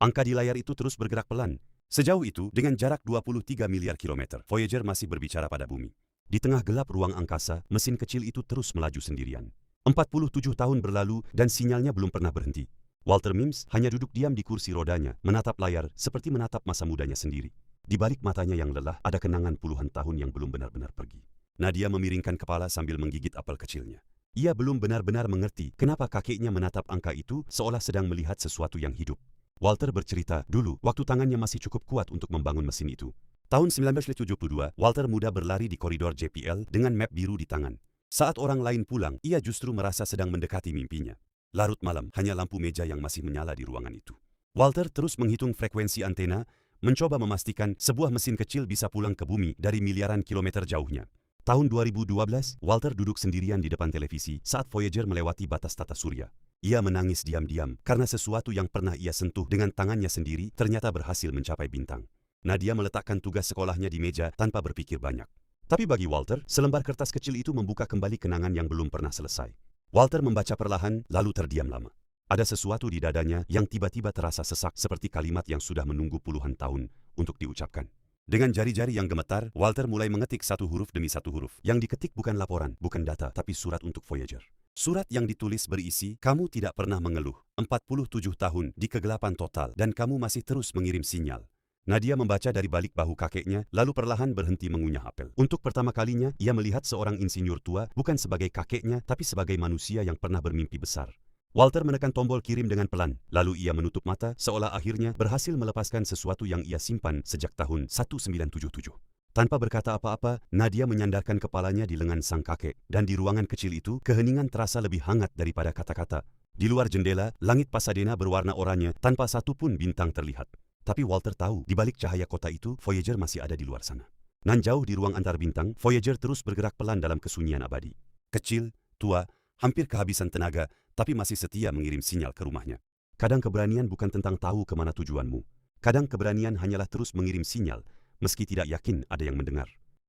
Angka di layar itu terus bergerak pelan. Sejauh itu, dengan jarak 23 miliar kilometer, Voyager masih berbicara pada bumi. Di tengah gelap ruang angkasa, mesin kecil itu terus melaju sendirian. 47 tahun berlalu dan sinyalnya belum pernah berhenti. Walter Mims hanya duduk diam di kursi rodanya, menatap layar seperti menatap masa mudanya sendiri. Di balik matanya yang lelah, ada kenangan puluhan tahun yang belum benar-benar pergi. Nadia memiringkan kepala sambil menggigit apel kecilnya. Ia belum benar-benar mengerti kenapa kakeknya menatap angka itu seolah sedang melihat sesuatu yang hidup. Walter bercerita, dulu, waktu tangannya masih cukup kuat untuk membangun mesin itu. Tahun 1972, Walter muda berlari di koridor JPL dengan map biru di tangan. Saat orang lain pulang, ia justru merasa sedang mendekati mimpinya. Larut malam, hanya lampu meja yang masih menyala di ruangan itu. Walter terus menghitung frekuensi antena, mencoba memastikan sebuah mesin kecil bisa pulang ke bumi dari miliaran kilometer jauhnya. Tahun 2012, Walter duduk sendirian di depan televisi saat Voyager melewati batas tata surya. Ia menangis diam-diam karena sesuatu yang pernah ia sentuh dengan tangannya sendiri ternyata berhasil mencapai bintang. Nadia meletakkan tugas sekolahnya di meja tanpa berpikir banyak. Tapi bagi Walter, selembar kertas kecil itu membuka kembali kenangan yang belum pernah selesai. Walter membaca perlahan, lalu terdiam lama. Ada sesuatu di dadanya yang tiba-tiba terasa sesak seperti kalimat yang sudah menunggu puluhan tahun untuk diucapkan. Dengan jari-jari yang gemetar, Walter mulai mengetik satu huruf demi satu huruf. Yang diketik bukan laporan, bukan data, tapi surat untuk Voyager. Surat yang ditulis berisi, kamu tidak pernah mengeluh. 47 tahun di kegelapan total dan kamu masih terus mengirim sinyal. Nadia membaca dari balik bahu kakeknya, lalu perlahan berhenti mengunyah apel. Untuk pertama kalinya, ia melihat seorang insinyur tua bukan sebagai kakeknya, tapi sebagai manusia yang pernah bermimpi besar. Walter menekan tombol kirim dengan pelan, lalu ia menutup mata seolah akhirnya berhasil melepaskan sesuatu yang ia simpan sejak tahun 1977. Tanpa berkata apa-apa, Nadia menyandarkan kepalanya di lengan sang kakek, dan di ruangan kecil itu, keheningan terasa lebih hangat daripada kata-kata. Di luar jendela, langit Pasadena berwarna oranye tanpa satu pun bintang terlihat. Tapi Walter tahu, di balik cahaya kota itu, Voyager masih ada di luar sana. Nan jauh di ruang antar bintang, Voyager terus bergerak pelan dalam kesunyian abadi. Kecil, tua, hampir kehabisan tenaga, tapi masih setia mengirim sinyal ke rumahnya. Kadang keberanian bukan tentang tahu kemana tujuanmu. Kadang keberanian hanyalah terus mengirim sinyal, meski tidak yakin ada yang mendengar.